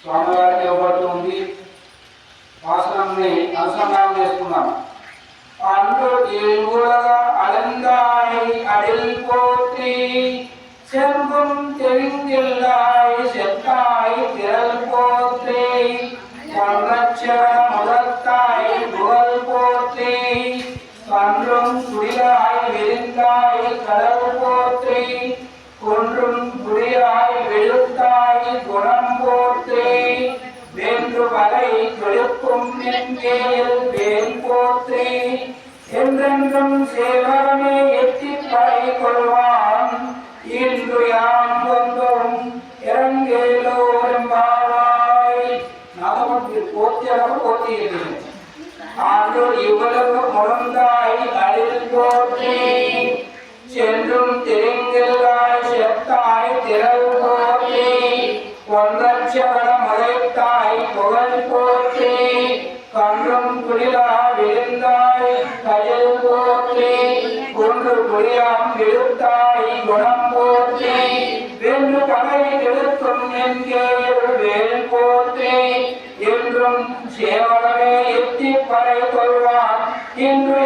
స్వామివారికి ఇవ్వబడుతూ ఉంది. వాసనాన్ని అనుసంధానం చేసుకున్నాం. அன்று உலக அளந்தாய் அடில் போற்றி செங்கும் தெரிந்தில்லாய் செத்தாய் திரள் போற்றி பொன்னச்சர முதத்தாய் புகழ் போற்றி கன்றும் குடியாய் விரிந்தாய் கடல் போற்றி குன்றும் குடியாய் விழுத்தாய் குணம் போற்றி வேன்று வரை கெடுக்கும் நெஞ்சேல் வேல் போற்றி என்றென்றும் சேவகமே எத்தி படை கொள்வான் இன்று யாம் வந்தோம் இறங்கேலோரெம்பாவாய். நாதமத்தில் போற்றியாக போற்றியிருக்கிறேன். ஆண்டு இவ்வளவு முழந்தாய் அடில் போற்றி சென்றும் தெரிங்கில்லாய் செத்தாய் திரள் போற்றி பொன்னச்சவன மலைத்தாய் புகழ் போற்றி கன்றும் குடிலா விழுந்தாய் கயல் போற்றி குன்று குடியாம் விழுத்தாய் குணம் போற்றி வென்று பகை கெடுக்கும் என்கேள் வேல் போற்றி என்றும் சேவகமே எத்தி படை கொள்வான் இன்று